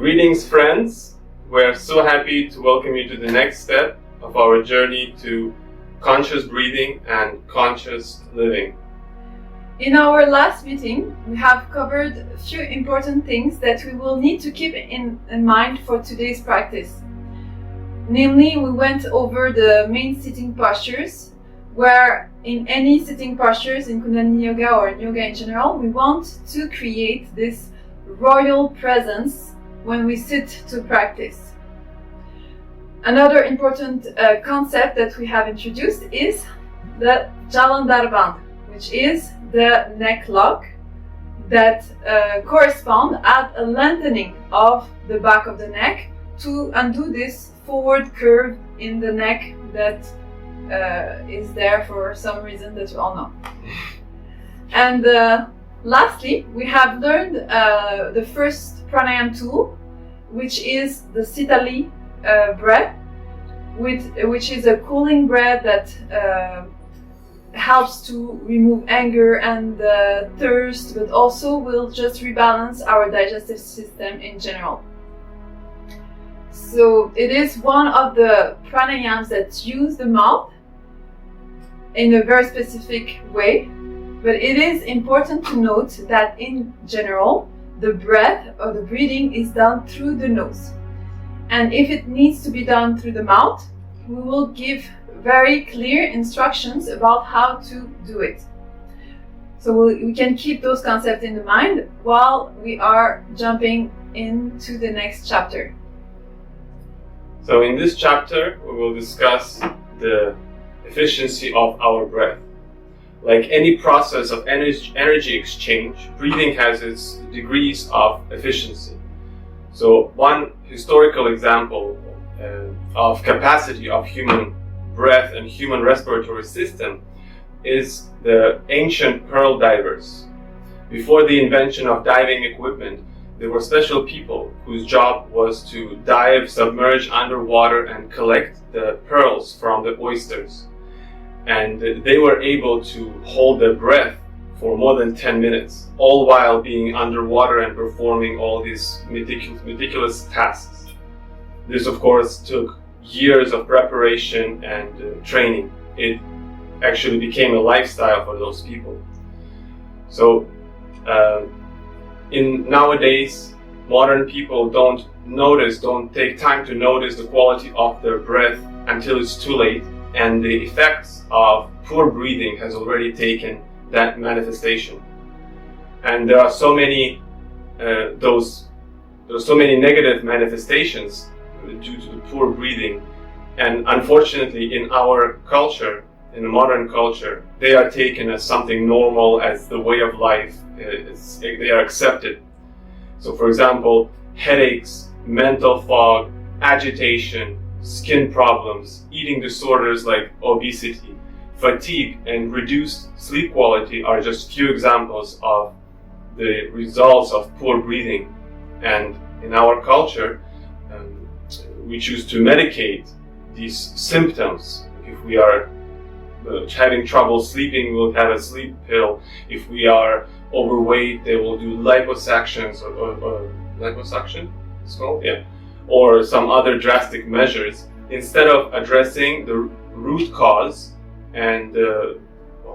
Greetings, friends. We're so happy to welcome you to the next step of our journey to conscious breathing and conscious living. In our last meeting, we have covered a few important things that we will need to keep in mind for today's practice. Namely, we went over the main sitting postures, where in any sitting postures in Kundalini Yoga or in yoga in general, we want to create this royal presence when we sit to practice. Another important concept that we have introduced is the Jalandhar Bandh, which is the neck lock that correspond at a lengthening of the back of the neck to undo this forward curve in the neck that is there for some reason that you all know. And lastly, we have learned the first pranayama tool, which is the Sitali breath, which is a cooling breath that helps to remove anger and thirst, but also will just rebalance our digestive system in general. So it is one of the pranayams that use the mouth in a very specific way, but it is important to note that in general, the breath or the breathing is done through the nose. And if it needs to be done through the mouth, we will give very clear instructions about how to do it. So we can keep those concepts in the mind while we are jumping into the next chapter. So in this chapter, we will discuss the efficiency of our breath. Like any process of energy exchange, breathing has its degrees of efficiency. So one historical example of capacity of human breath and human respiratory system is the ancient pearl divers. Before the invention of diving equipment, there were special people whose job was to dive submerged underwater and collect the pearls from the oysters. And they were able to hold their breath for more than 10 minutes, all while being underwater and performing all these meticulous tasks. This, of course, took years of preparation and training. It actually became a lifestyle for those people. So, in nowadays, modern people don't take time to notice the quality of their breath until it's too late, and the effects of poor breathing has already taken that manifestation. And there are so many negative manifestations due to the poor breathing, and unfortunately in our culture, in the modern culture, they are taken as something normal, as the way of life. They are accepted. So for example, headaches, mental fog, agitation, skin problems, eating disorders like obesity, fatigue, and reduced sleep quality are just few examples of the results of poor breathing. And in our culture, we choose to medicate these symptoms. If we are having trouble sleeping, we'll have a sleep pill. If we are overweight, they will do liposuctions or liposuction, it's called? Yeah. Or some other drastic measures, instead of addressing the root cause and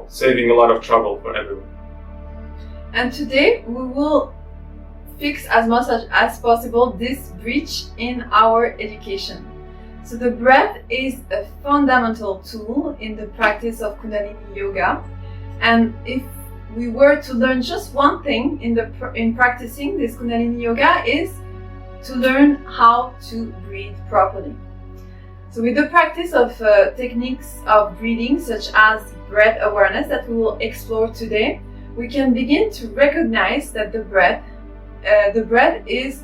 saving a lot of trouble for everyone. And today we will fix as much as possible this breach in our education. So the breath is a fundamental tool in the practice of Kundalini Yoga, and if we were to learn just one thing in practicing this Kundalini Yoga, is to learn how to breathe properly. So with the practice of techniques of breathing, such as breath awareness that we will explore today, we can begin to recognize that the breath is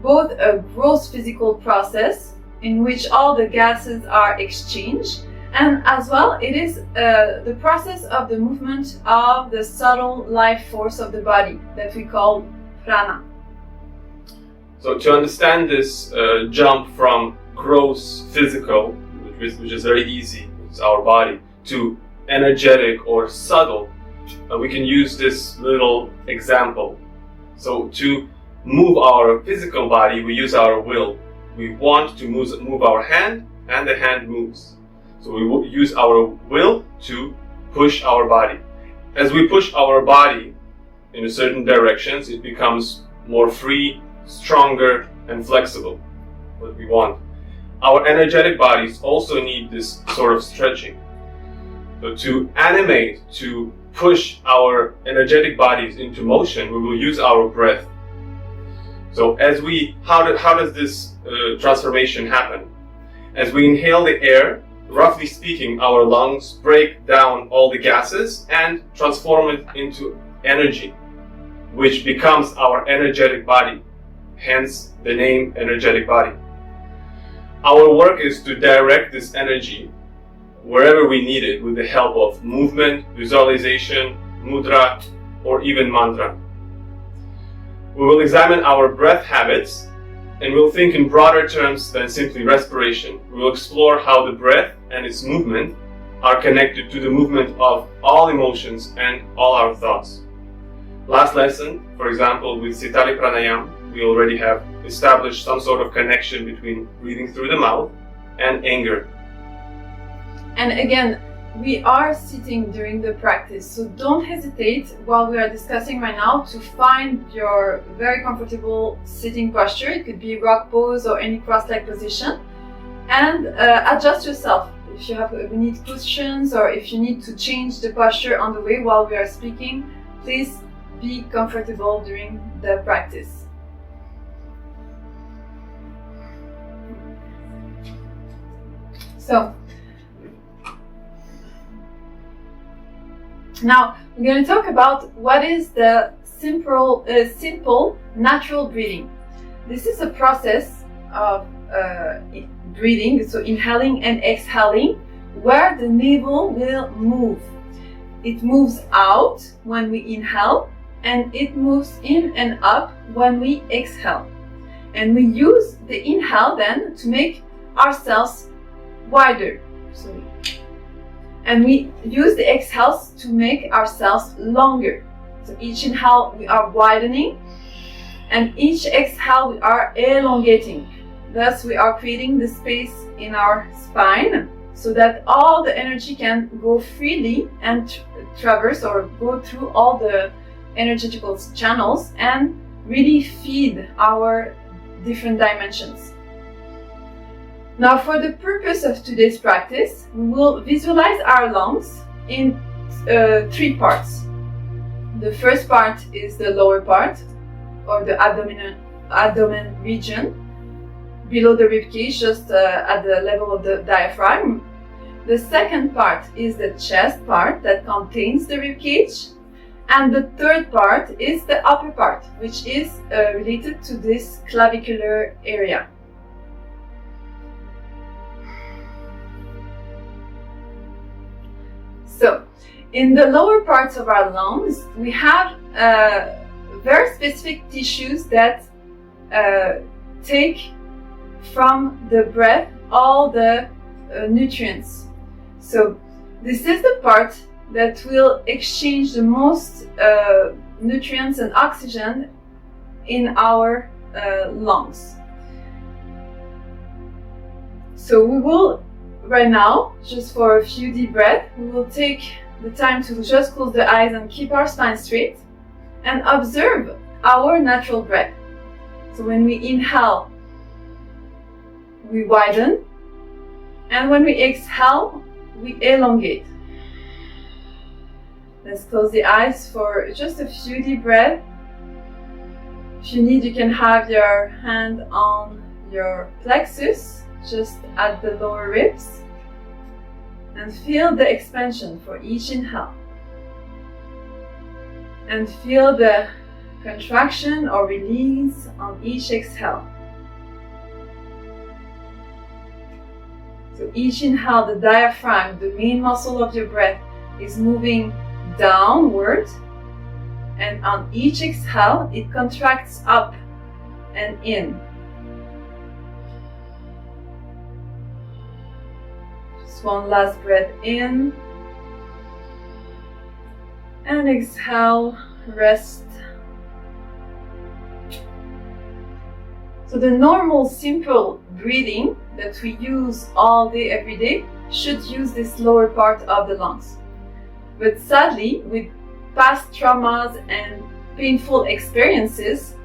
both a gross physical process in which all the gases are exchanged, and as well it is the process of the movement of the subtle life force of the body that we call prana. So to understand this jump from gross physical, which is very easy, it's our body, to energetic or subtle, we can use this little example. So to move our physical body, we use our will. We want to move our hand, and the hand moves. So we will use our will to push our body. As we push our body in a certain directions, it becomes more free, stronger, and flexible, what we want. Our energetic bodies also need this sort of stretching. So to animate, to push our energetic bodies into motion, we will use our breath. So how does this transformation happen? As we inhale the air, roughly speaking, our lungs break down all the gases and transform it into energy, which becomes our energetic body, hence the name energetic body. Our work is to direct this energy wherever we need it with the help of movement, visualization, mudra, or even mantra. We will examine our breath habits and we'll think in broader terms than simply respiration. We will explore how the breath and its movement are connected to the movement of all emotions and all our thoughts. Last lesson, for example, with Sitali Pranayam, we already have established some sort of connection between breathing through the mouth and anger. And again, we are sitting during the practice, so don't hesitate while we are discussing right now to find your very comfortable sitting posture. It could be rock pose or any cross-leg position, and adjust yourself. If you need cushions or if you need to change the posture on the way while we are speaking, please be comfortable during the practice. So, now we're going to talk about what is the simple natural breathing. This is a process of breathing, so inhaling and exhaling, where the navel will move. It moves out when we inhale, and it moves in and up when we exhale. And we use the inhale then to make ourselves wider. And we use the exhales to make ourselves longer. So each inhale we are widening, and each exhale we are elongating. Thus we are creating the space in our spine so that all the energy can go freely and traverse or go through all the energetical channels and really feed our different dimensions. Now, for the purpose of today's practice, we will visualize our lungs in 3 parts. The first part is the lower part, or the abdomen region, below the ribcage, just at the level of the diaphragm. The second part is the chest part that contains the ribcage. And the third part is the upper part, which is related to this clavicular area. So, in the lower parts of our lungs, we have very specific tissues that take from the breath all the nutrients. So, this is the part that will exchange the most nutrients and oxygen in our lungs. So we will, right now, just for a few deep breaths, we will take the time to just close the eyes and keep our spine straight and observe our natural breath. So when we inhale, we widen, and when we exhale, we elongate. Let's close the eyes for just a few deep breaths. If you need, you can have your hand on your plexus, just at the lower ribs, and feel the expansion for each inhale. And feel the contraction or release on each exhale. So each inhale, the diaphragm, the main muscle of your breath, is moving downward, and on each exhale it contracts up and in. Just one last breath in, and exhale, rest. So the normal, simple breathing that we use all day, every day, should use this lower part of the lungs. But sadly, with past traumas and painful experiences,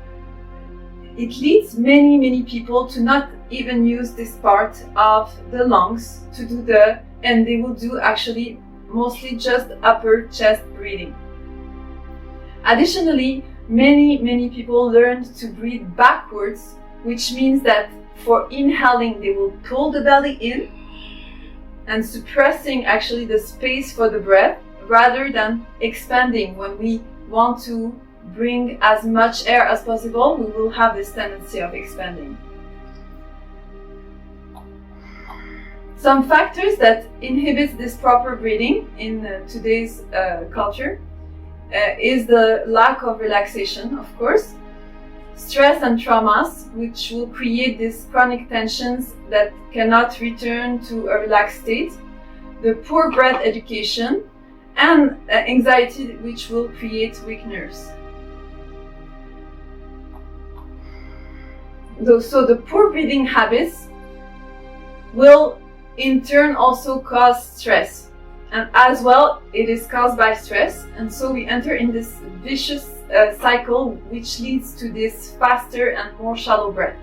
it leads many people to not even use this part of the lungs to do and they will do actually mostly just upper chest breathing. Additionally, many people learned to breathe backwards, which means that for inhaling they will pull the belly in and suppressing actually the space for the breath rather than expanding. When we want to bring as much air as possible, we will have this tendency of expanding. Some factors that inhibit this proper breathing in today's culture is the lack of relaxation, of course, stress and traumas, which will create these chronic tensions that cannot return to a relaxed state, the poor breath education, and anxiety, which will create weak nerves. So the poor breathing habits will in turn also cause stress, and as well it is caused by stress, and so we enter in this vicious cycle which leads to this faster and more shallow breath.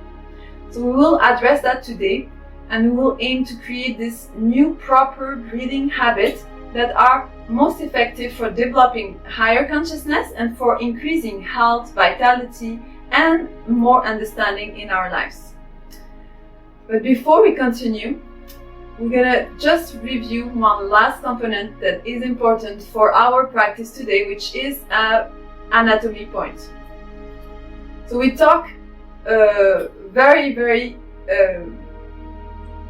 So we will address that today, and we will aim to create this new proper breathing habit that are most effective for developing higher consciousness and for increasing health, vitality, and more understanding in our lives. But before we continue, we're gonna just review one last component that is important for our practice today, which is anatomy point. So we talk very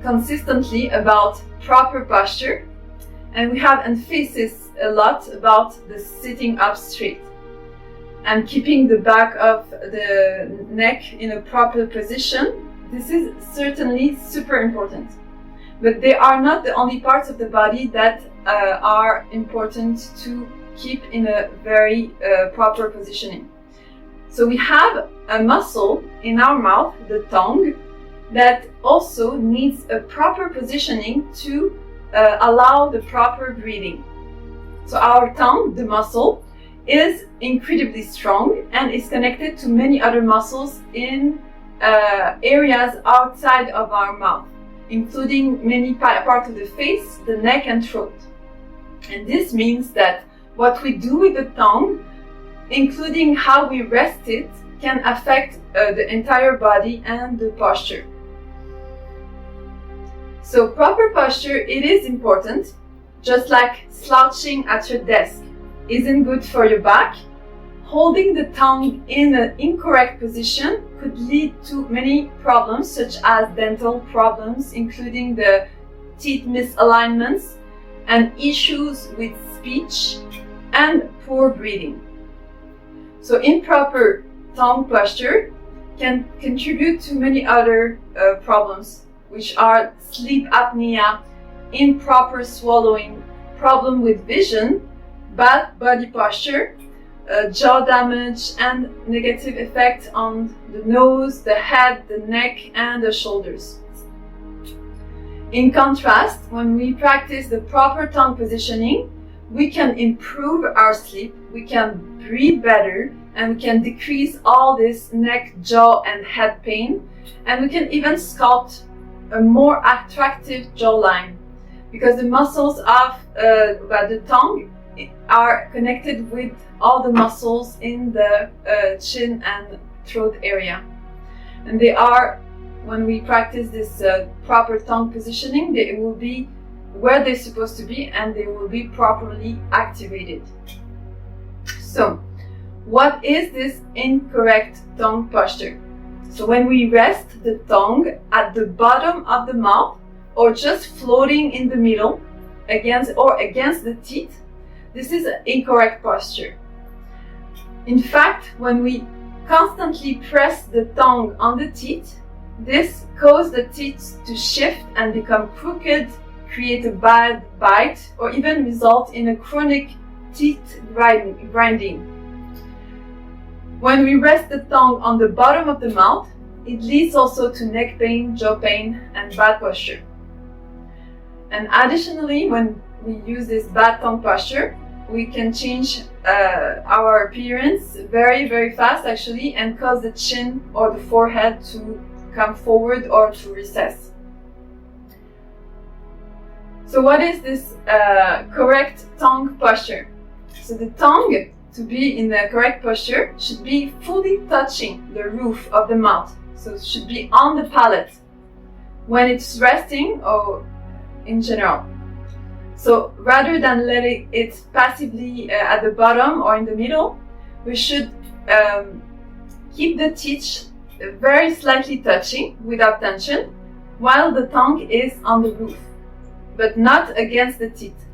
consistently about proper posture, and we have emphasis a lot about the sitting up straight and keeping the back of the neck in a proper position. This is certainly super important. But they are not the only parts of the body that are important to keep in a very proper positioning. So we have a muscle in our mouth, the tongue, that also needs a proper positioning to allow the proper breathing. So our tongue, the muscle, is incredibly strong and is connected to many other muscles in areas outside of our mouth, including many parts of the face, the neck and throat. And this means that what we do with the tongue, including how we rest it, can affect the entire body and the posture. So proper posture, it is important, just like slouching at your desk isn't good for your back. Holding the tongue in an incorrect position could lead to many problems, such as dental problems, including the teeth misalignments and issues with speech and poor breathing. So improper tongue posture can contribute to many other problems, which are sleep apnea, improper swallowing, problem with vision, bad body posture, jaw damage, and negative effect on the nose, the head, the neck, and the shoulders. In contrast, when we practice the proper tongue positioning, we can improve our sleep, we can breathe better, and we can decrease all this neck, jaw, and head pain, and we can even sculpt a more attractive jawline, because the muscles of the tongue are connected with all the muscles in the chin and throat area. And they are, when we practice this proper tongue positioning, they will be where they're supposed to be and they will be properly activated. So, what is this incorrect tongue posture? So when we rest the tongue at the bottom of the mouth or just floating in the middle against the teeth, this is an incorrect posture. In fact, when we constantly press the tongue on the teeth, this causes the teeth to shift and become crooked, create a bad bite, or even result in a chronic teeth grinding. When we rest the tongue on the bottom of the mouth, it leads also to neck pain, jaw pain, and bad posture. And additionally, when we use this bad tongue posture, we can change our appearance very, very fast actually, and cause the chin or the forehead to come forward or to recess. So what is this correct tongue posture? So the tongue, to be in the correct posture, should be fully touching the roof of the mouth. So it should be on the palate when it's resting or in general. So rather than letting it passively at the bottom or in the middle, we should keep the teeth very slightly touching without tension while the tongue is on the roof, but not against the teeth.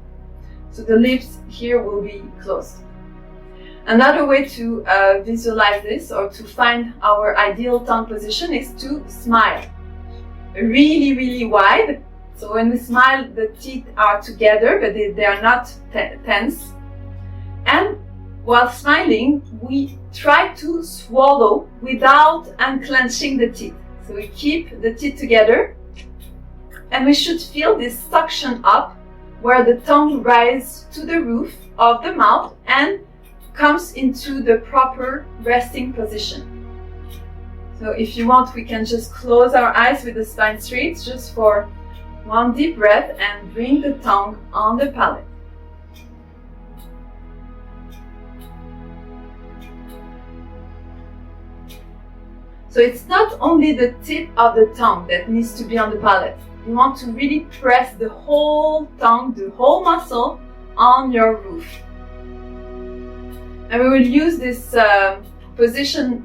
So the lips here will be closed. Another way to visualize this or to find our ideal tongue position is to smile really, really wide. So when we smile, the teeth are together, but they are not tense. And while smiling, we try to swallow without unclenching the teeth. So we keep the teeth together, and we should feel this suction up where the tongue rises to the roof of the mouth and comes into the proper resting position. So if you want, we can just close our eyes with the spine straight just for one deep breath and bring the tongue on the palate. So it's not only the tip of the tongue that needs to be on the palate. You want to really press the whole tongue, the whole muscle on your roof. And we will use this position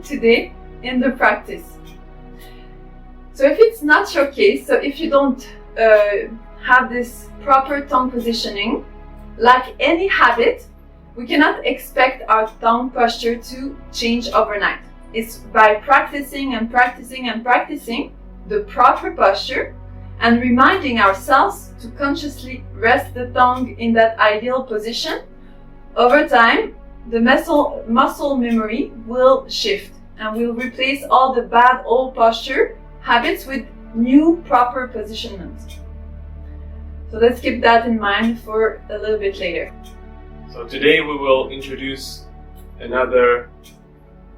today in the practice. So if it's not your case, so if you don't have this proper tongue positioning, like any habit, we cannot expect our tongue posture to change overnight. It's by practicing and practicing and practicing the proper posture and reminding ourselves to consciously rest the tongue in that ideal position. Over time, the muscle memory will shift and will replace all the bad old posture habits with new proper positionment. So let's keep that in mind for a little bit later. So today we will introduce another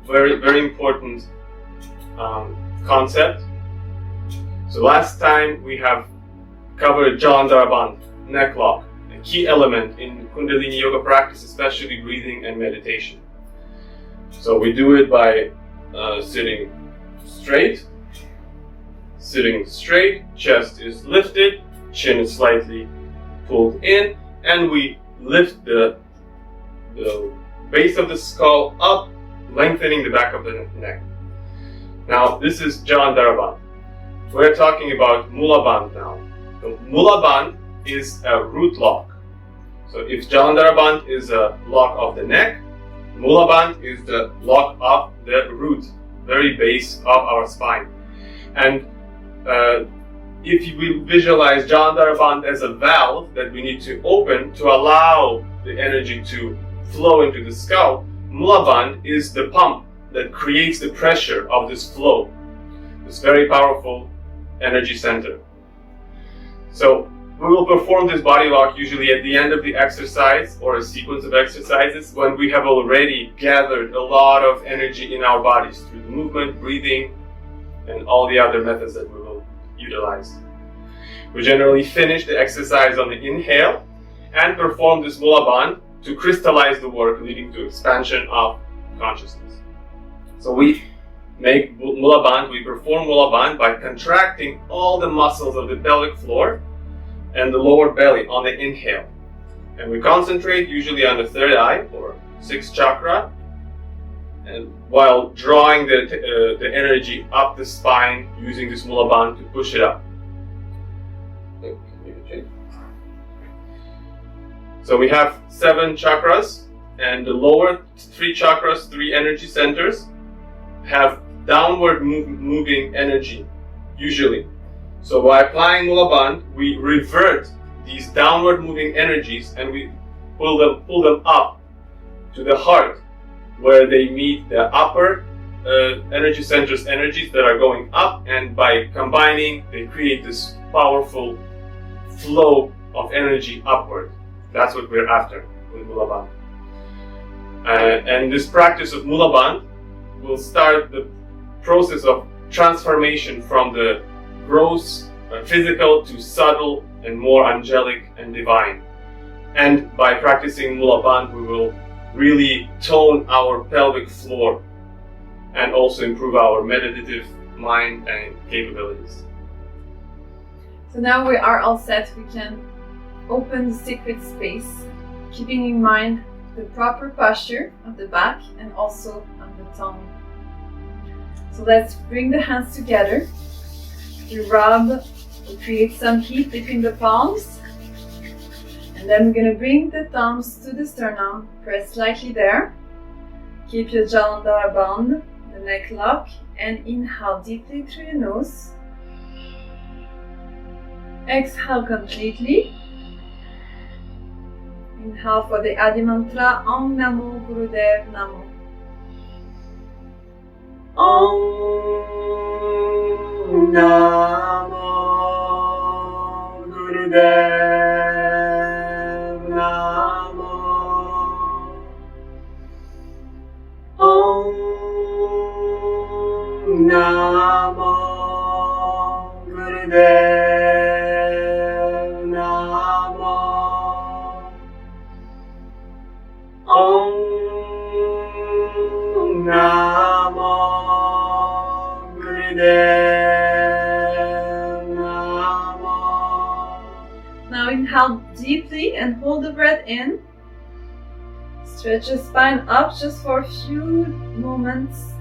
very, very important concept. So last time we have covered Jalandhara Bandh, neck lock, a key element in Kundalini yoga practice, especially breathing and meditation. So we do it by sitting straight, chest is lifted, chin is slightly pulled in, and we lift the base of the skull up, lengthening the back of the neck. Now this is Jalandhara Bandh. We're talking about Mula Bandh now. So Mula Bandh is a root lock. So if Jalandhara Bandh is a lock of the neck, Mula Bandh is the lock of the root, very base of our spine. And if we visualize Jalandhara Bandh as a valve that we need to open to allow the energy to flow into the skull, Mula Bandh is the pump that creates the pressure of this flow, this very powerful energy center. So we will perform this body lock usually at the end of the exercise or a sequence of exercises when we have already gathered a lot of energy in our bodies through the movement, breathing, and all the other methods that we will utilize. We generally finish the exercise on the inhale and perform this Mula Bandh to crystallize the work, leading to expansion of consciousness. So we make Mula Bandh, we perform Mula Bandh by contracting all the muscles of the pelvic floor and the lower belly on the inhale. And we concentrate usually on the third eye or sixth chakra, and while drawing the energy up the spine using this Mula Bandh to push it up. So we have 7 chakras, and the lower 3 chakras, 3 energy centers, have downward moving energy, usually. So by applying Mula Bandh, we revert these downward moving energies and we pull them up to the heart, where they meet the upper energy centers, energies that are going up, and by combining, they create this powerful flow of energy upward. That's what we're after with Mula Bandh. And this practice of Mula Bandh will start the process of transformation from the gross physical to subtle and more angelic and divine. And by practicing Mula Bandh, we will really tone our pelvic floor and also improve our meditative mind and capabilities. So now we are all set. We can open the sacred space, keeping in mind the proper posture of the back and also of the tongue. So let's bring the hands together. We rub, we create some heat between the palms. And then we're going to bring the thumbs to the sternum, press slightly there. Keep your Jalandhara bound, the neck lock, and inhale deeply through your nose. Exhale completely. Inhale for the Adi Mantra, Om Namo Gurudev Namo. Om Namo Gurudev Namo. Om Namo Gurudev Namo. Om Namo Gurudev Namo. Now inhale deeply and hold the breath in. Stretch the spine up just for a few moments.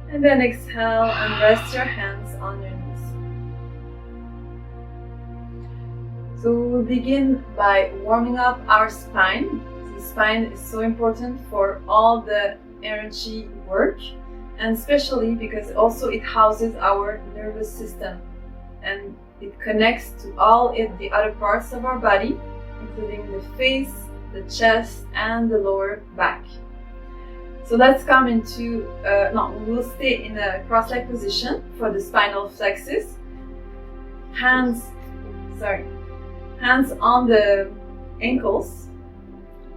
And then exhale and rest your hands on your knees. So we'll begin by warming up our spine. The spine is so important for all the energy work, and especially because also it houses our nervous system and it connects to all the other parts of our body, including the face, the chest, and the lower back. So let's come into, we'll stay in a cross-leg position for the spinal flexus. Hands on the ankles.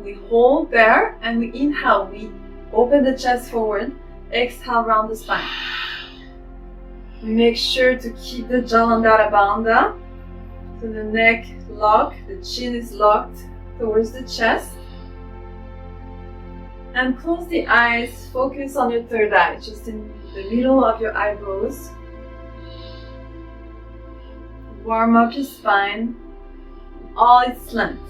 We hold there and we inhale, we open the chest forward, exhale round the spine. We make sure to keep the Jalandhara Bandha, so the neck locked, the chin is locked towards the chest. And close the eyes, focus on your third eye, just in the middle of your eyebrows. Warm up your spine, all its length.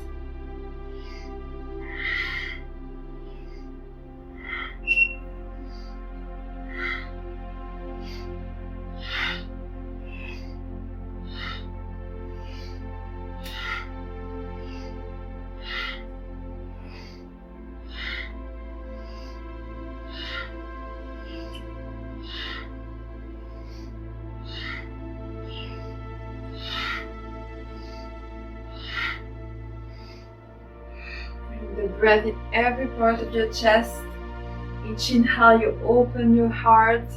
Breath in every part of your chest. Each inhale, you open your heart.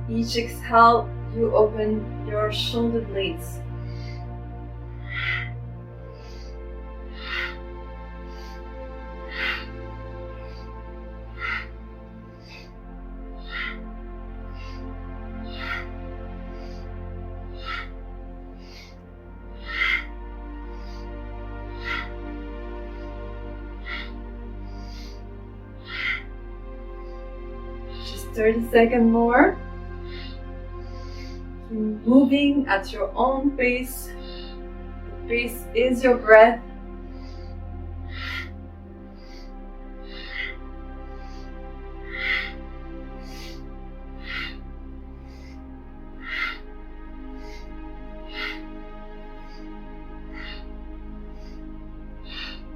Each exhale, you open your shoulder blades. Just 30 seconds more. Keep moving at your own pace. The pace is your breath.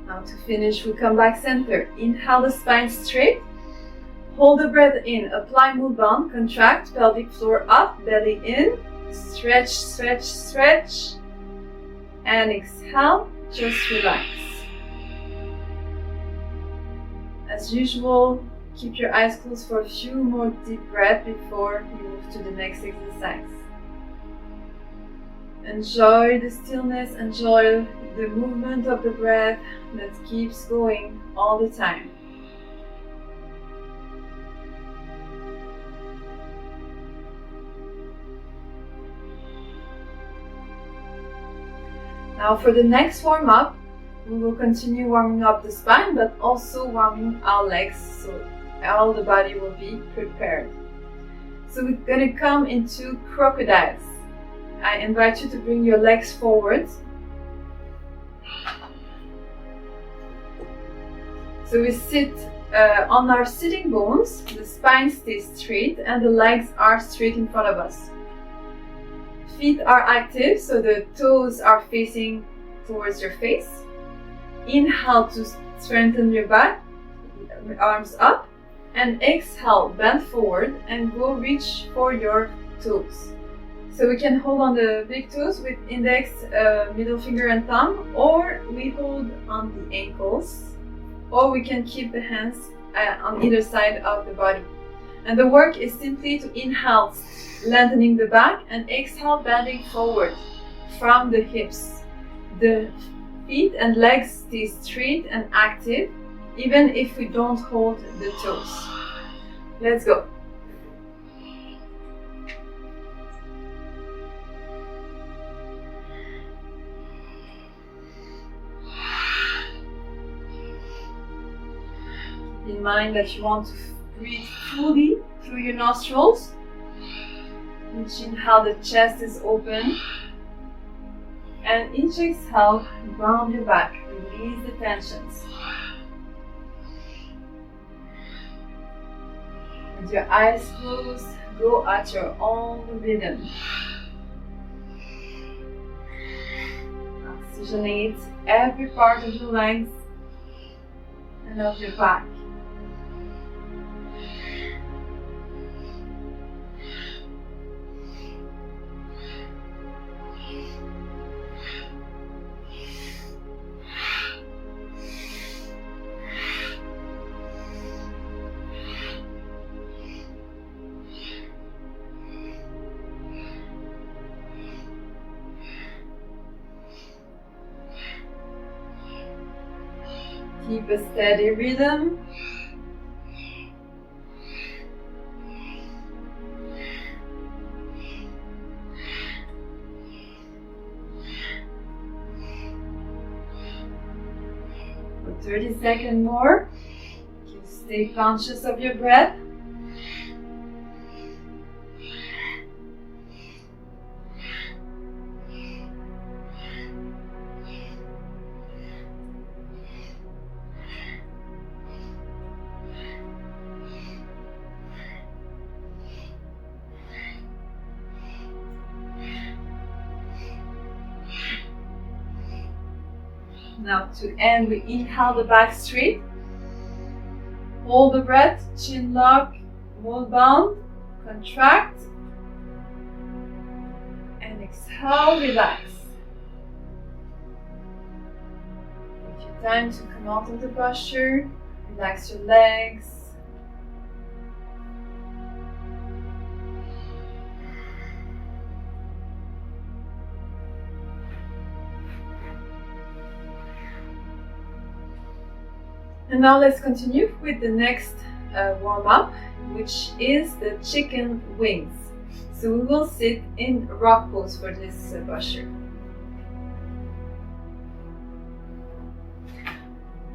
Now to finish, we come back center. Inhale the spine straight. Hold the breath in. Apply Mula Bandh. Contract pelvic floor up, belly in. Stretch, stretch, stretch. And exhale. Just relax. As usual, Keep your eyes closed for a few more deep breaths before we move to the next exercise. Enjoy the stillness, enjoy the movement of the breath that keeps going all the time. Now for the next warm-up, we will continue warming up the spine, but also warming our legs, so all the body will be prepared. So we're going to come into crocodiles. I invite you to bring your legs forward. So we sit on our sitting bones, the spine stays straight and the legs are straight in front of us. Feet are active, so the toes are facing towards your face. Inhale to strengthen your back, arms up, and exhale, bend forward and go reach for your toes. So we can hold on the big toes with index, middle finger and thumb, or we hold on the ankles, or we can keep the hands on either side of the body. And the work is simply to inhale, lengthening the back, and exhale, bending forward from the hips. The feet and legs stay straight and active, even if we don't hold the toes. Let's go. In mind that you want to breathe fully through your nostrils. Each inhale, the chest is open. And each exhale, round your back, release the tensions. With your eyes closed, go at your own rhythm. Oxygenate every part of your legs and of your back. Keep a steady rhythm. For 30 seconds more, you stay conscious of your breath. Now to end, we inhale the back straight. Hold the breath, chin lock, mole bound, contract. And exhale, relax. Take your time to come out of the posture, relax your legs. And now let's continue with the next warm-up, which is the chicken wings. So we will sit in rock pose for this posture.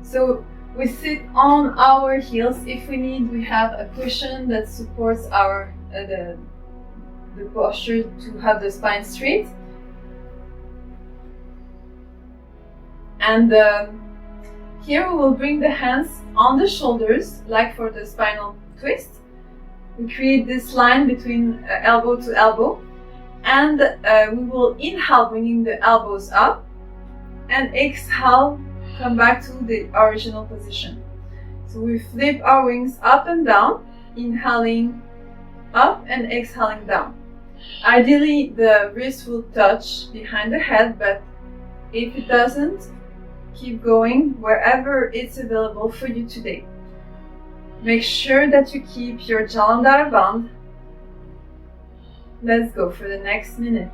So we sit on our heels. If we need, we have a cushion that supports our the posture to have the spine straight. And here we will bring the hands on the shoulders, like for the spinal twist. We create this line between elbow to elbow, and we will inhale, bringing the elbows up, and exhale, come back to the original position. So we flip our wings up and down, inhaling up and exhaling down. Ideally, the wrist will touch behind the head, but if it doesn't, keep going wherever it's available for you today. Make sure that you keep your Jalandhara band. Let's go for the next minute.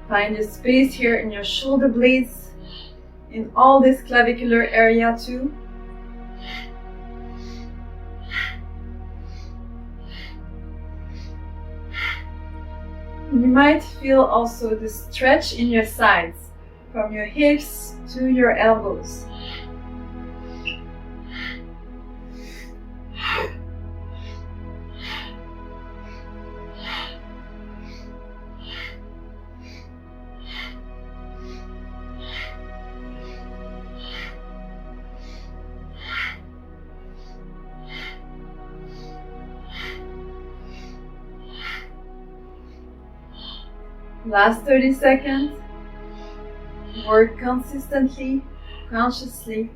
Find a space here in your shoulder blades, in all this clavicular area too. You might feel also the stretch in your sides, from your hips to your elbows. Last 30 seconds. Work consistently, consciously.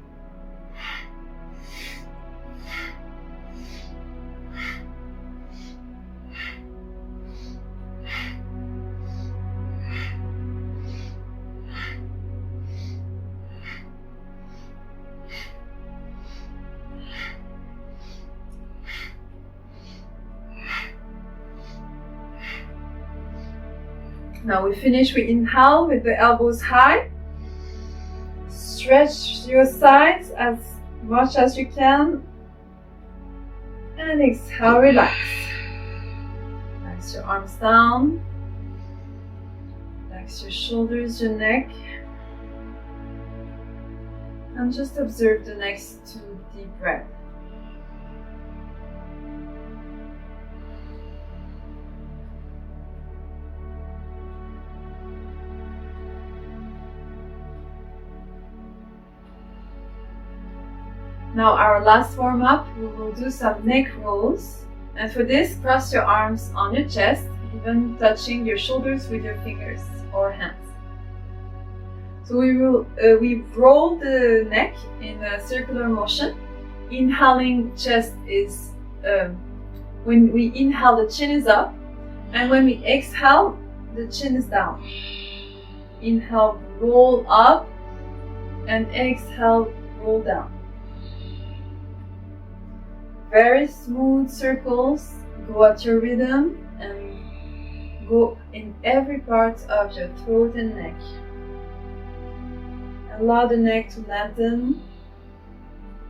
Now we finish, we inhale with the elbows high. Stretch your sides as much as you can. And exhale, relax. Relax your arms down. Relax your shoulders, your neck. And just observe the next 2 deep breaths. Now our last warm-up, we will do some neck rolls. And for this, cross your arms on your chest, even touching your shoulders with your fingers or hands. So we roll the neck in a circular motion. Inhaling chest is, when we inhale the chin is up, and when we exhale, the chin is down. Inhale, roll up, and exhale, roll down. Very smooth circles, go at your rhythm and go in every part of your throat and neck. Allow the neck to lengthen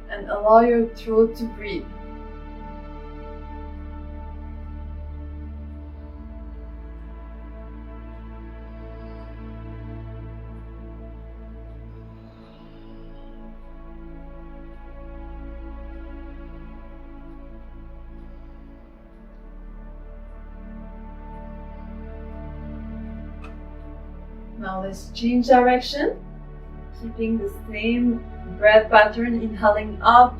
and allow your throat to breathe. Now let's change direction, keeping the same breath pattern, inhaling up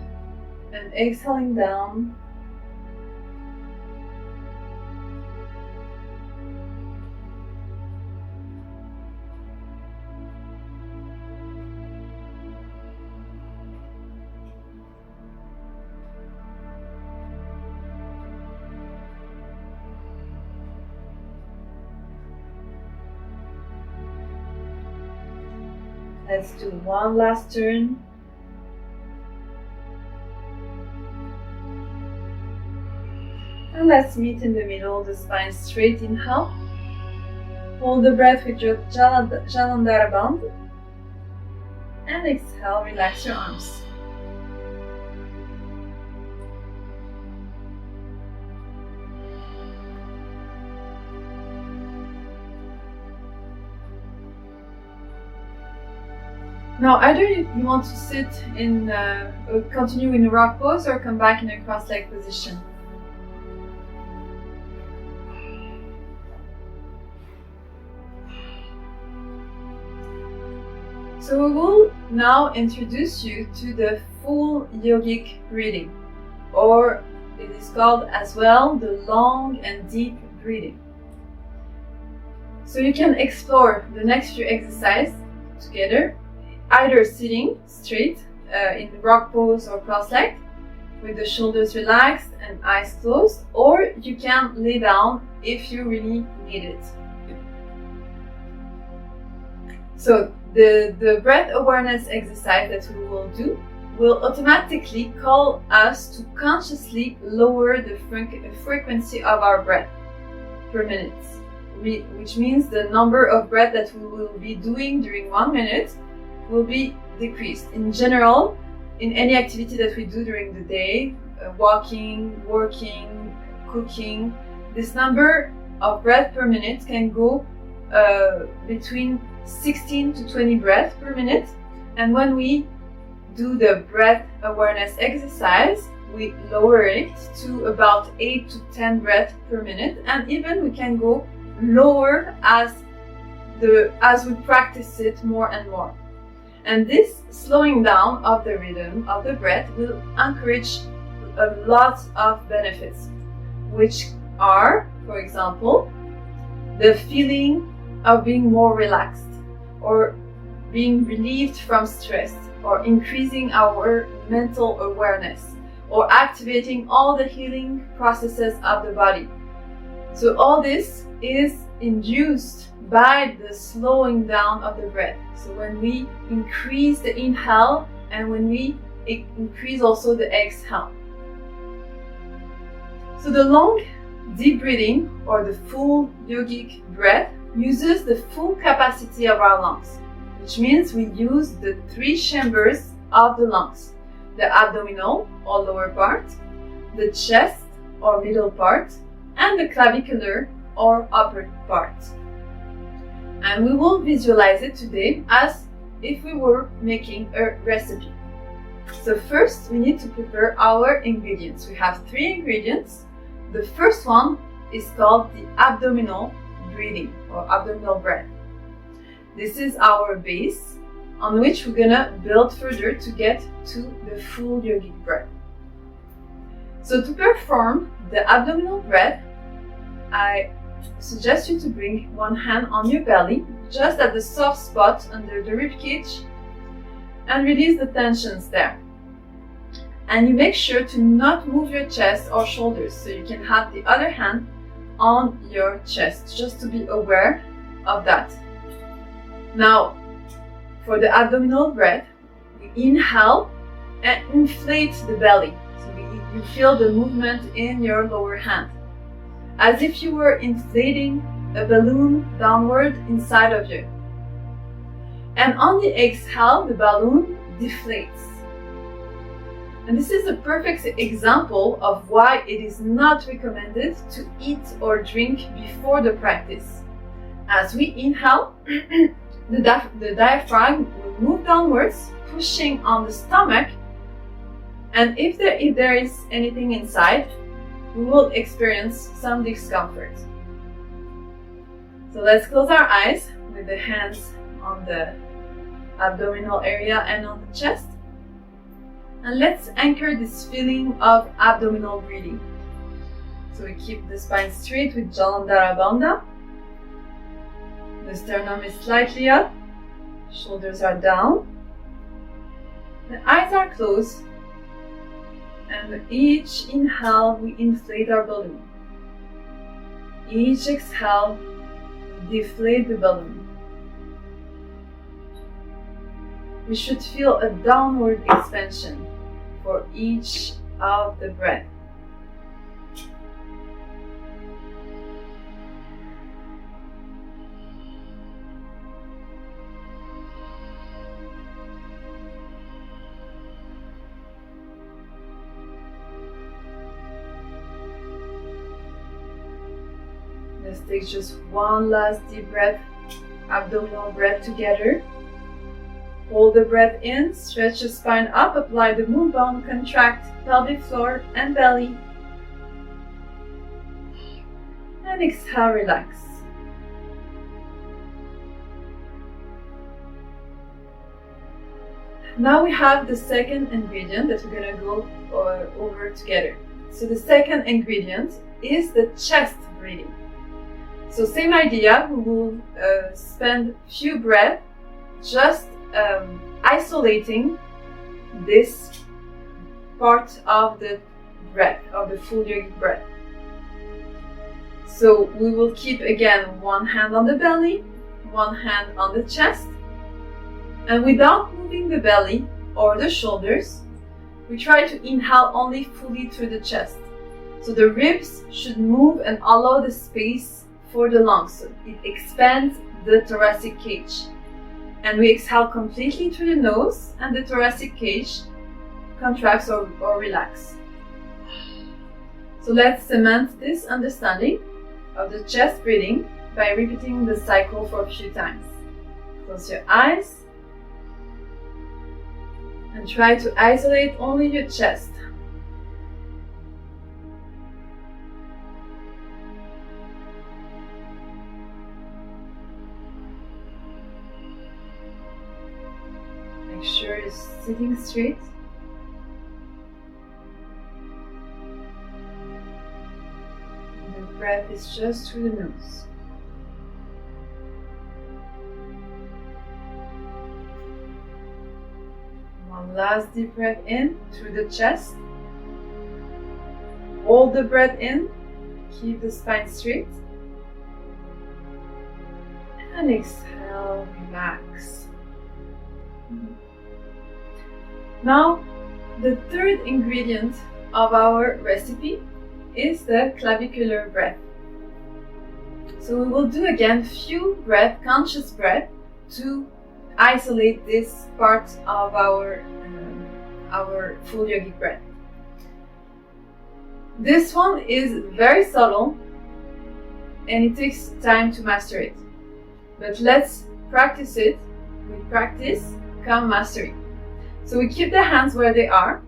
and exhaling down. Let's do one last turn. And let's meet in the middle, the spine straight. Inhale. Hold the breath with your Jalandhara band. And exhale, relax your arms. Now, either you want to sit in, continue in a rock pose or come back in a cross-leg position. So we will now introduce you to the full yogic breathing, or it is called as well the long and deep breathing. So you can explore the next few exercises together either sitting straight in rock pose or cross-legged with the shoulders relaxed and eyes closed, or you can lay down if you really need it. So the breath awareness exercise that we will do will automatically call us to consciously lower the frequency of our breath per minute, which means the number of breaths that we will be doing during 1 minute will be decreased. In general, in any activity that we do during the day, walking, working, cooking, this number of breaths per minute can go between 16 to 20 breaths per minute. And when we do the breath awareness exercise, we lower it to about 8 to 10 breaths per minute, and even we can go lower as we practice it more and more. And this slowing down of the rhythm of the breath will encourage a lot of benefits, which are, for example, the feeling of being more relaxed, or being relieved from stress, or increasing our mental awareness, or activating all the healing processes of the body. So all this is induced by the slowing down of the breath. So when we increase the inhale and when we increase also the exhale. So the long deep breathing, or the full yogic breath, uses the full capacity of our lungs, which means we use the 3 chambers of the lungs: the abdominal or lower part, the chest or middle part, and the clavicular or upper part. And we will visualize it today as if we were making a recipe. So first we need to prepare our ingredients. We have 3 ingredients. The first one is called the abdominal breathing or abdominal breath. This is our base on which we're gonna build further to get to the full yogic breath. So to perform the abdominal breath, I suggest you to bring one hand on your belly, just at the soft spot under the rib cage, and release the tensions there. And you make sure to not move your chest or shoulders, so you can have the other hand on your chest, just to be aware of that. Now, for the abdominal breath, we inhale and inflate the belly. So you feel the movement in your lower hand, as if you were inflating a balloon downward inside of you. And on the exhale, the balloon deflates. And this is a perfect example of why it is not recommended to eat or drink before the practice. As we inhale, the diaphragm will move downwards, pushing on the stomach, and if there is anything inside, we will experience some discomfort. So let's close our eyes with the hands on the abdominal area and on the chest. And let's anchor this feeling of abdominal breathing. So we keep the spine straight with Jalandhara Bandha. The sternum is slightly up, shoulders are down, the eyes are closed, and with each inhale we inflate our balloon. Each exhale we deflate the balloon. We should feel a downward expansion for each of the breath. Let's take just one last deep breath, abdominal breath together. Hold the breath in, stretch the spine up, apply the moon bone, contract pelvic floor and belly. And exhale, relax. Now we have the second ingredient that we're going to go over together. So the second ingredient is the chest breathing. So same idea, we will spend few breaths just isolating this part of the breath, of the full yogic breath. So we will keep again one hand on the belly, one hand on the chest, and without moving the belly or the shoulders, we try to inhale only fully through the chest. So the ribs should move and allow the space for the lungs. So it expands the thoracic cage. And we exhale completely through the nose, and the thoracic cage contracts or relax. So let's cement this understanding of the chest breathing by repeating the cycle for a few times. Close your eyes and try to isolate only your chest. Make sure you're sitting straight. And the breath is just through the nose. One last deep breath in through the chest. Hold the breath in. Keep the spine straight. And exhale, relax. Now, the third ingredient of our recipe is the clavicular breath. So we will do again few breath, conscious breath, to isolate this part of our full yogic breath. This one is very subtle and it takes time to master it. But let's practice it. With practice come mastery. So we keep the hands where they are,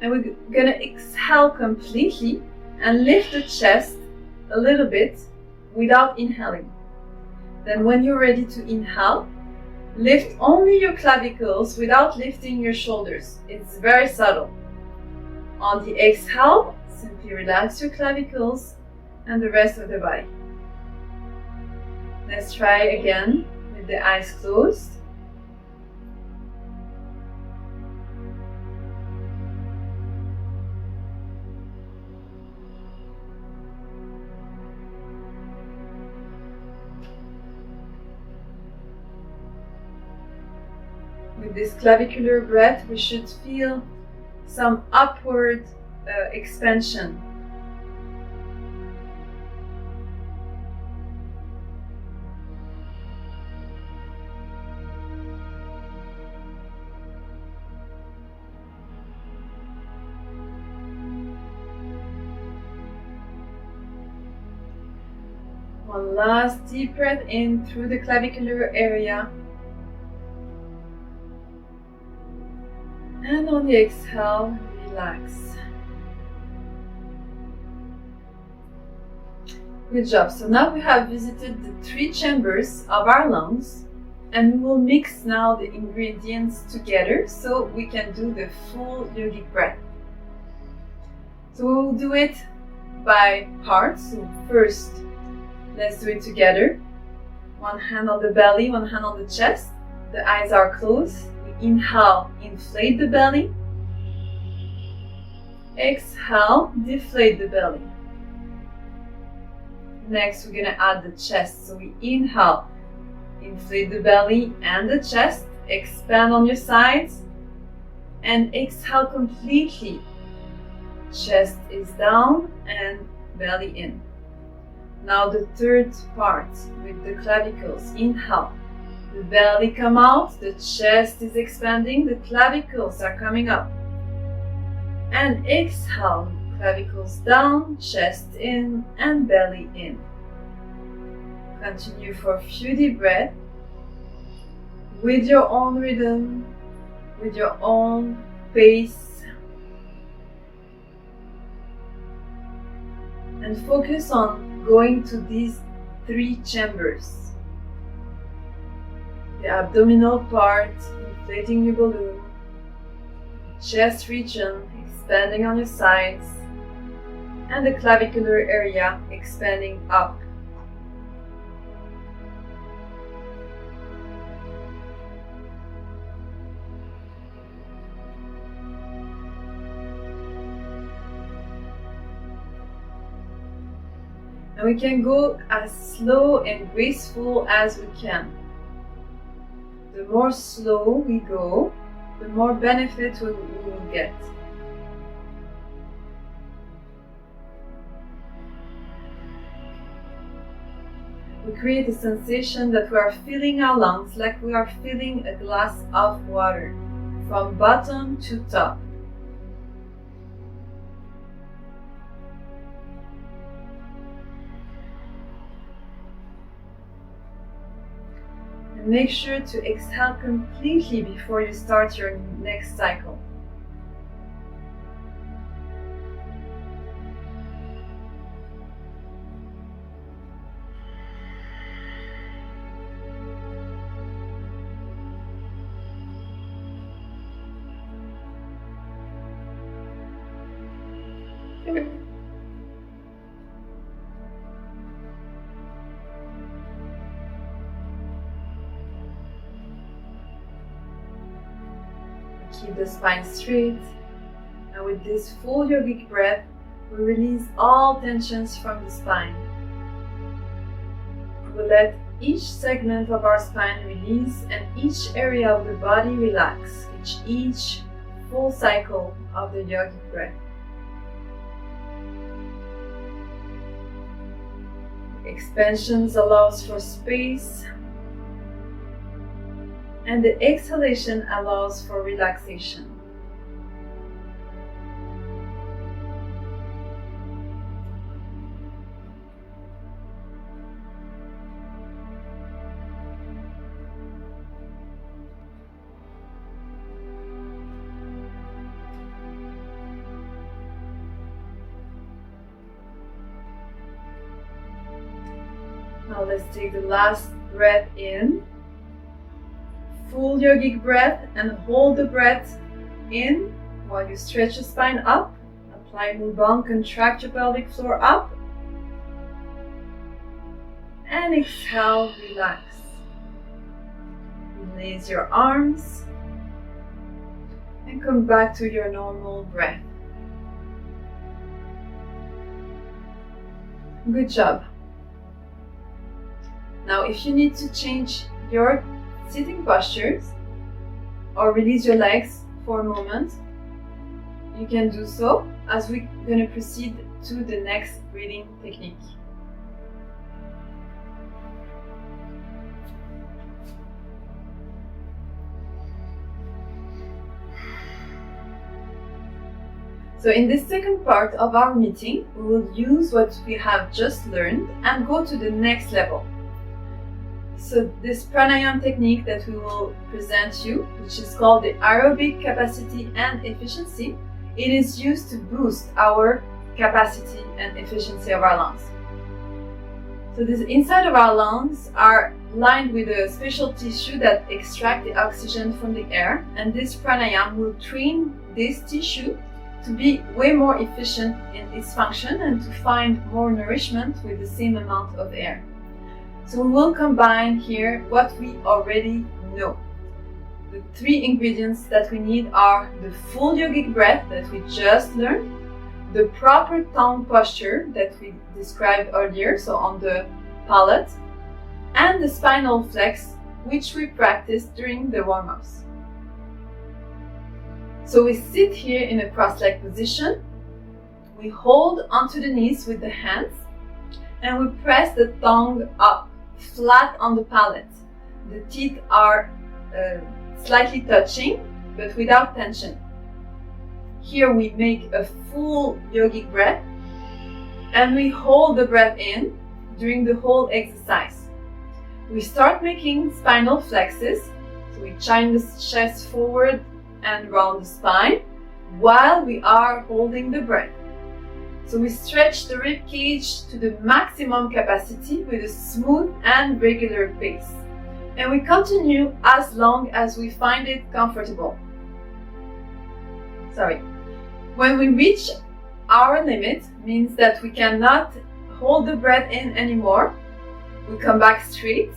and we're gonna exhale completely and lift the chest a little bit without inhaling. Then when you're ready to inhale, lift only your clavicles without lifting your shoulders. It's very subtle. On the exhale, simply relax your clavicles and the rest of the body. Let's try again with the eyes closed. With this clavicular breath, we should feel some upward expansion. One last deep breath in through the clavicular area. And on the exhale, relax. Good job. So now we have visited the 3 chambers of our lungs, and we will mix now the ingredients together so we can do the full yogic breath. So we will do it by parts. So first, let's do it together. One hand on the belly, one hand on the chest. The eyes are closed. Inhale, inflate the belly. Exhale, deflate the belly. Next, we're going to add the chest. So we inhale, inflate the belly and the chest. Expand on your sides. And exhale completely. Chest is down and belly in. Now the third part with the clavicles. Inhale. The belly come out, the chest is expanding, the clavicles are coming up. And exhale, clavicles down, chest in, and belly in. Continue for a few deep breaths with your own rhythm, with your own pace. And focus on going to these 3 chambers. The abdominal part, inflating your balloon, chest region, expanding on your sides, and the clavicular area expanding up. And we can go as slow and graceful as we can. The more slow we go, the more benefit we will get. We create a sensation that we are filling our lungs like we are filling a glass of water, from bottom to top. And make sure to exhale completely before you start your next cycle. Keep the spine straight, and with this full yogic breath, we release all tensions from the spine. We let each segment of our spine release and each area of the body relax, each full cycle of the yogic breath. Expansions allows for space, and the exhalation allows for relaxation. Now let's take the last breath in. Full yogic breath, and hold the breath in while you stretch the spine up. Apply Mudband, contract your pelvic floor up. And exhale, relax. Release your arms and come back to your normal breath. Good job. Now, if you need to change your sitting postures or release your legs for a moment, you can do so as we're going to proceed to the next breathing technique. So in this second part of our meeting, we will use what we have just learned and go to the next level. So this pranayama technique that we will present you, which is called the aerobic capacity and efficiency, it is used to boost our capacity and efficiency of our lungs. So the inside of our lungs are lined with a special tissue that extracts the oxygen from the air, and this pranayama will train this tissue to be way more efficient in its function and to find more nourishment with the same amount of air. So we will combine here what we already know. The three ingredients that we need are the full yogic breath that we just learned, the proper tongue posture that we described earlier, so on the palate, and the spinal flex, which we practiced during the warm-ups. So we sit here in a cross-legged position, we hold onto the knees with the hands, and we press the tongue up, flat on the palate. The teeth are slightly touching, but without tension. Here we make a full yogic breath, and we hold the breath in during the whole exercise. We start making spinal flexes, so we chine the chest forward and round the spine while we are holding the breath. So we stretch the rib cage to the maximum capacity with a smooth and regular pace. And we continue as long as we find it comfortable. When we reach our limit, means that we cannot hold the breath in anymore, we come back straight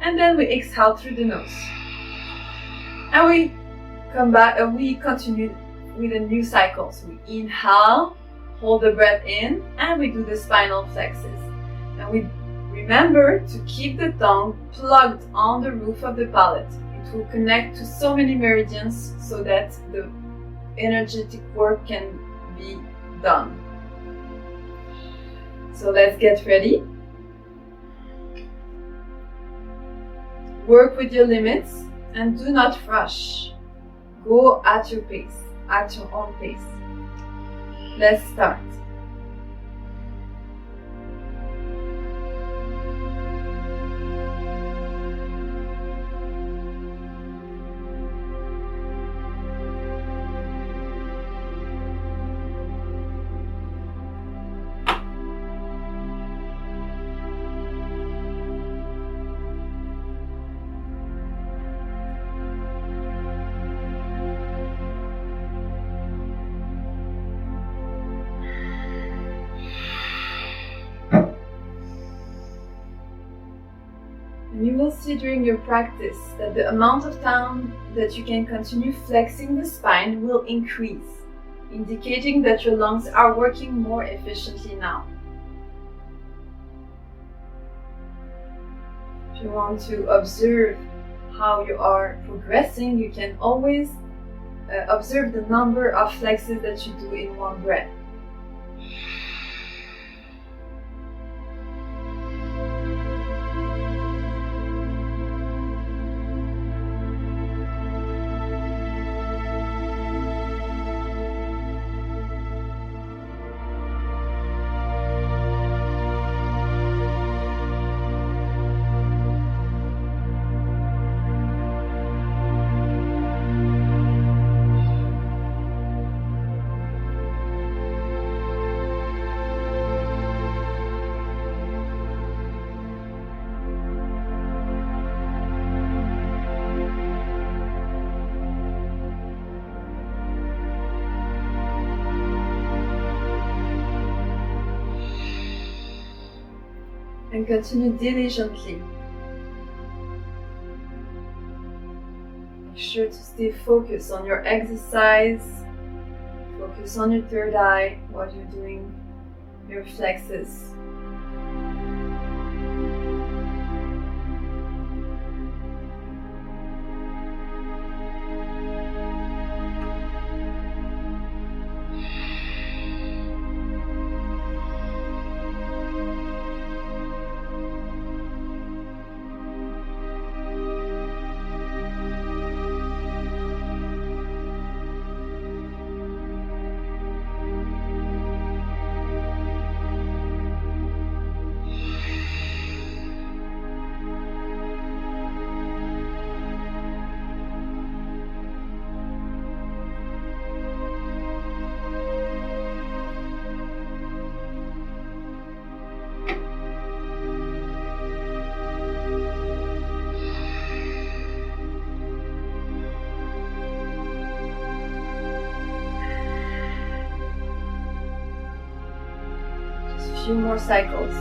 and then we exhale through the nose. And we come back and we continue with a new cycle. So we inhale, hold the breath in, and we do the spinal flexes. Remember to keep the tongue plugged on the roof of the palate. It will connect to so many meridians so that the energetic work can be done. So let's get ready. Work with your limits and do not rush. Go at your pace, at your own pace. Let's start. And you will see during your practice that the amount of time that you can continue flexing the spine will increase, indicating that your lungs are working more efficiently now. If you want to observe how you are progressing, you can always observe the number of flexes that you do in one breath. And continue diligently. Make sure to stay focused on your exercise. Focus on your third eye while you're doing your flexes. Few more cycles.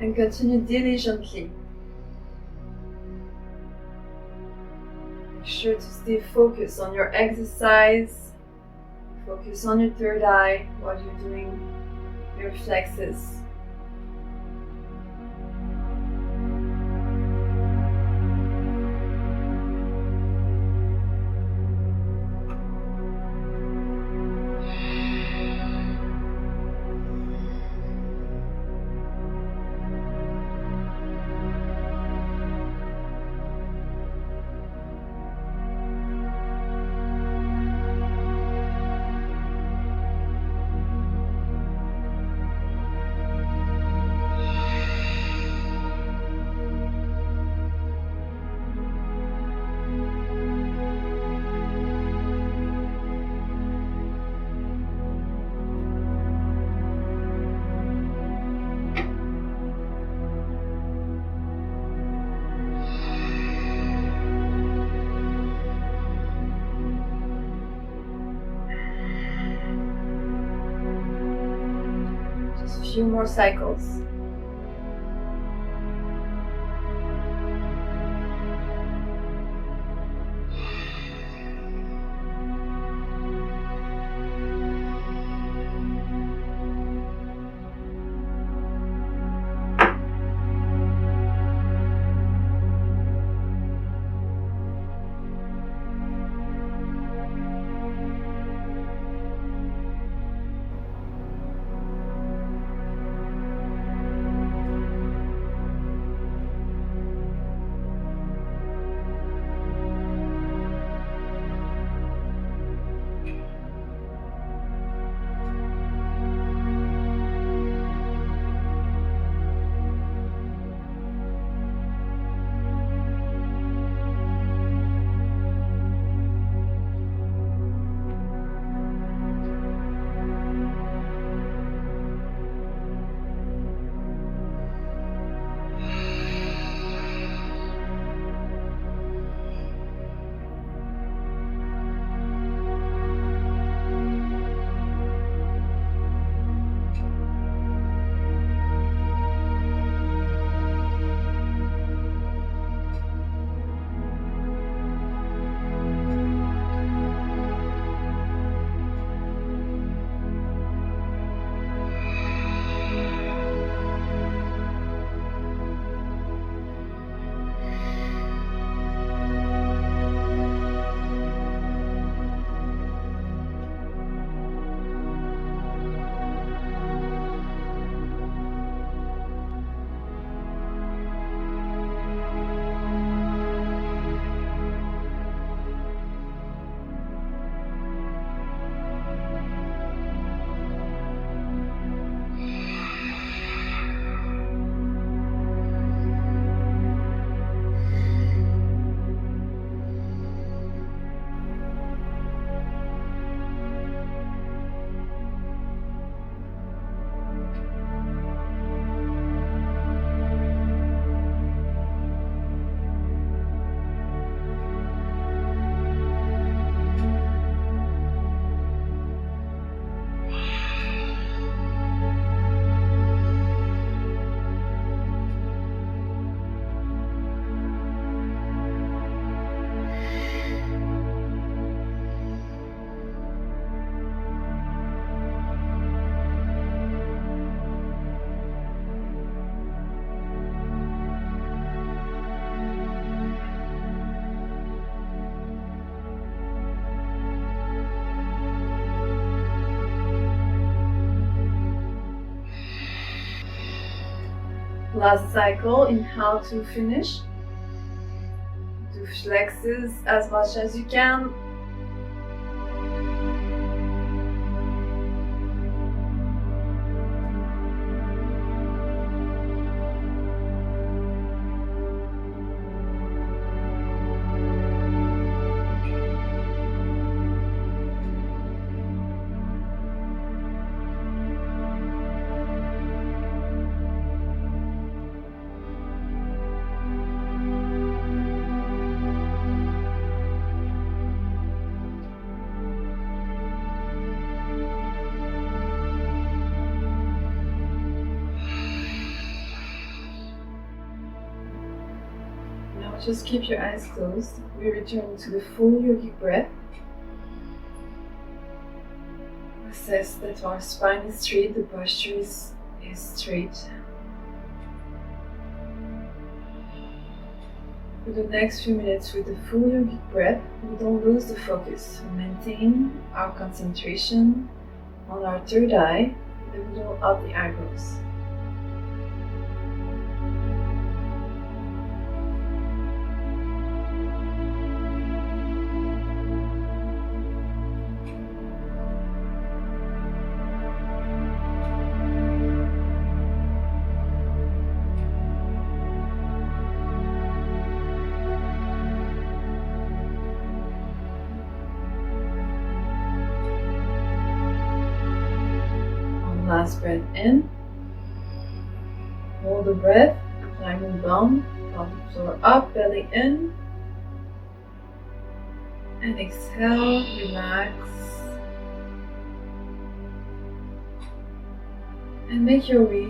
and continue diligently. Make sure to stay focused on your exercise. Focus on your third eye while you're doing your reflexes. Few more cycles. Last cycle in how to finish. Do flexes as much as you can. Just keep your eyes closed. We return to the full yogic breath. Assess that our spine is straight, the posture is straight. For the next few minutes with the full yogic breath, we don't lose the focus. We maintain our concentration on our third eye, in the middle of the eyebrows. Last breath in. Hold the breath, lying down, pelvic floor up, belly in. And exhale, relax. And make your way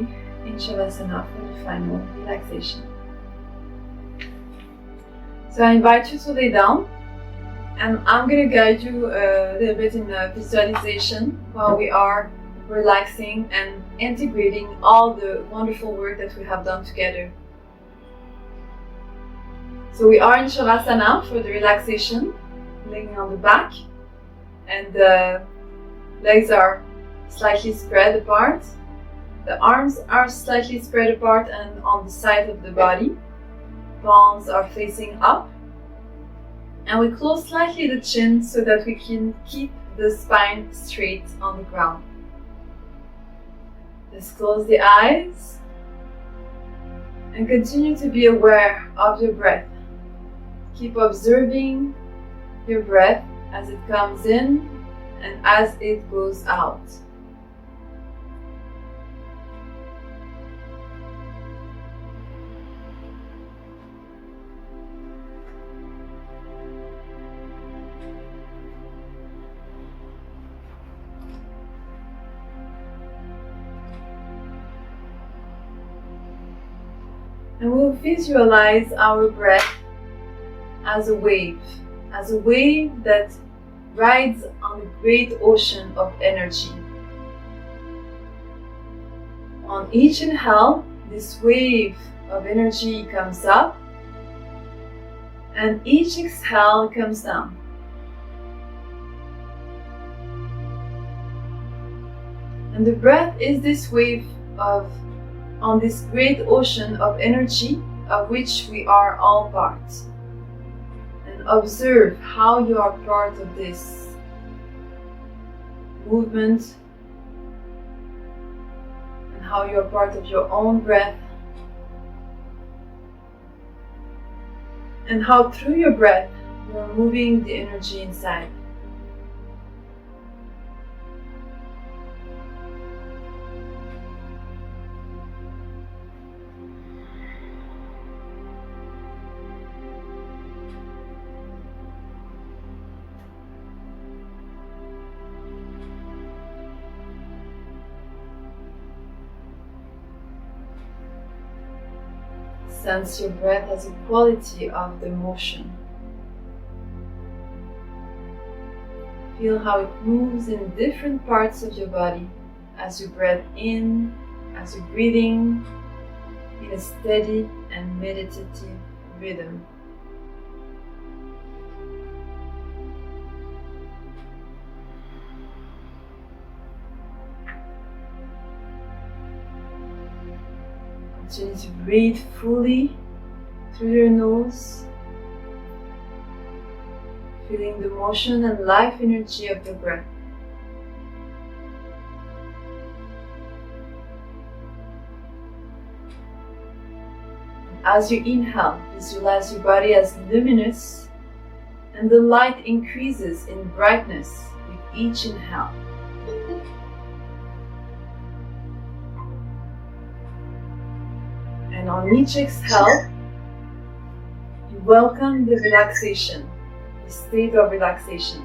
in Shavasana for the final relaxation. So I invite you to lay down, and I'm going to guide you a little bit in a visualization while we are relaxing and integrating all the wonderful work that we have done together. So we are in Shavasana for the relaxation, laying on the back, and the legs are slightly spread apart. The arms are slightly spread apart and on the side of the body. Palms are facing up. And we close slightly the chin so that we can keep the spine straight on the ground. Just close the eyes and continue to be aware of your breath. Keep observing your breath as it comes in and as it goes out. And we'll visualize our breath as a wave that rides on a great ocean of energy. On each inhale, this wave of energy comes up, and each exhale comes down. And the breath is this wave on this great ocean of energy of which we are all part. And observe how you are part of this movement and how you are part of your own breath, and how through your breath you are moving the energy inside. Sense your breath as a quality of the motion. Feel how it moves in different parts of your body as you breathe in, as you're breathing in a steady and meditative rhythm. Continue to breathe fully through your nose, feeling the motion and life energy of the breath. As you inhale, visualize your body as luminous, and the light increases in brightness with each inhale. And on each exhale, you welcome the relaxation, the state of relaxation.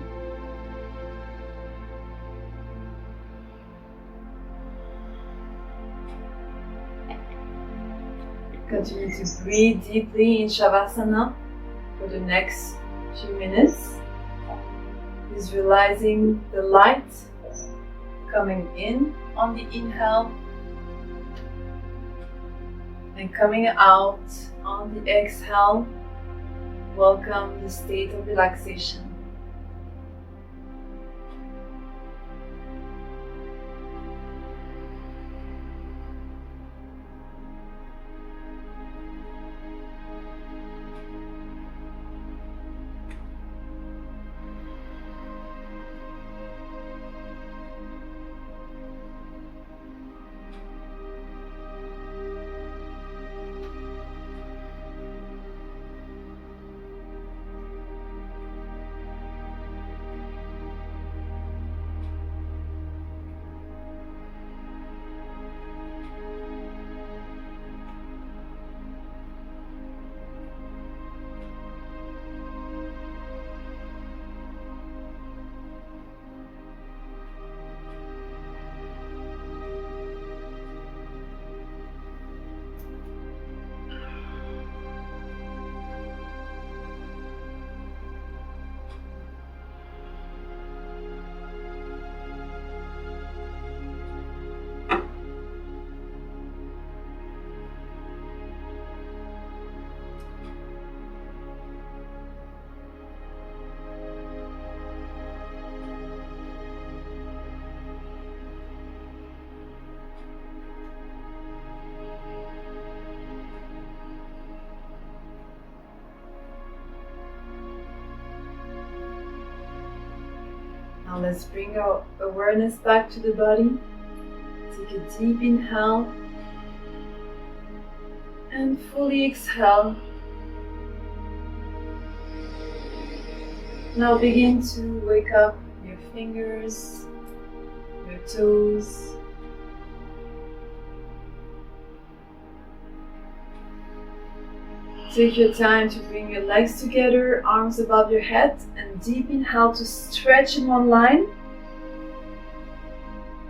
Continue to breathe deeply in Shavasana. for the next few minutes, visualizing the light coming in on the inhale and coming out on the exhale. Welcome the state of relaxation. Now let's bring our awareness back to the body. Take a deep inhale and fully exhale. Now begin to wake up your fingers, your toes. Take your time to bring your legs together, arms above your head, and deep inhale to stretch in one line.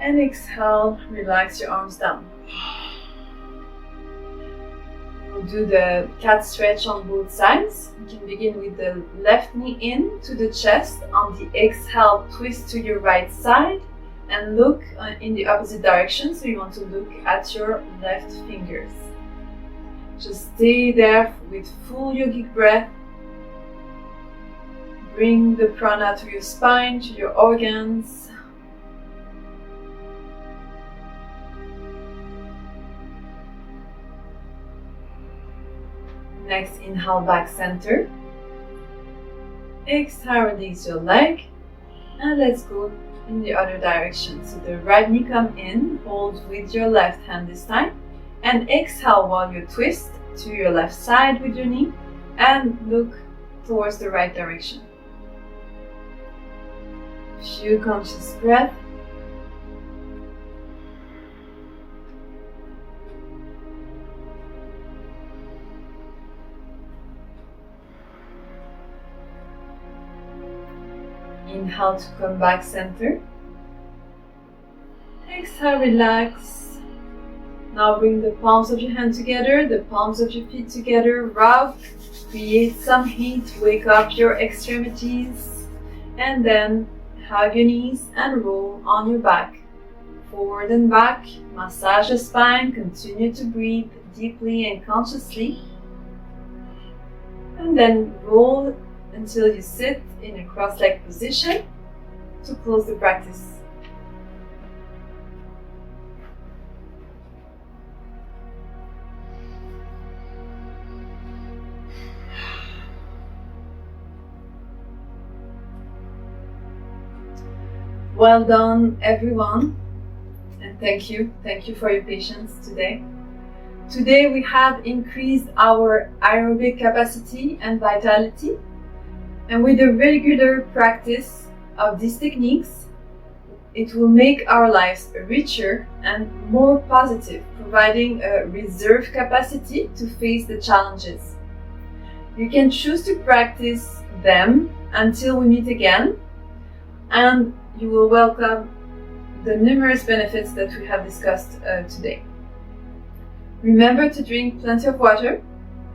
And exhale, relax your arms down. We'll do the cat stretch on both sides. You can begin with the left knee in to the chest. On the exhale, twist to your right side and look in the opposite direction. So you want to look at your left fingers. Just stay there with full yogic breath. Bring the prana to your spine, to your organs. Next, inhale back center. Exhale, release your leg. And let's go in the other direction. So the right knee come in, hold with your left hand this time. And exhale while you twist to your left side with your knee and look towards the right direction. Few conscious breaths. Inhale to come back center. Exhale, relax. Now bring the palms of your hand together, the palms of your feet together, rub, create some heat, wake up your extremities, and then hug your knees and roll on your back. Forward and back, massage the spine, continue to breathe deeply and consciously. And then roll until you sit in a cross-legged position to close the practice. Well done, everyone, and thank you for your patience today. Today we have increased our aerobic capacity and vitality, and with the regular practice of these techniques, it will make our lives richer and more positive, providing a reserve capacity to face the challenges. You can choose to practice them until we meet again, and you will welcome the numerous benefits that we have discussed today. Remember to drink plenty of water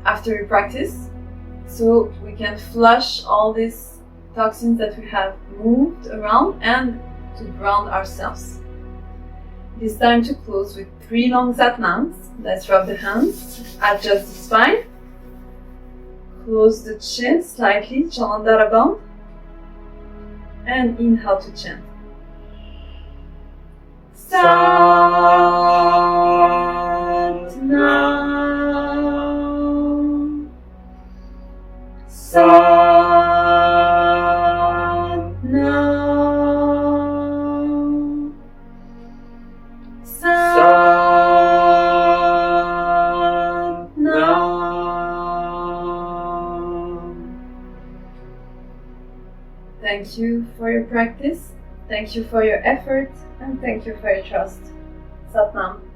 after your practice. so we can flush all these toxins that we have moved around and to ground ourselves. It is time to close with 3 long Satnams. Let's rub the hands, adjust the spine, close the chin slightly, Chalandarabam, and inhale to chant. Satnam, Satnam, Satnam. Thank you for your practice, thank you for your effort, and thank you for your trust. Satnam.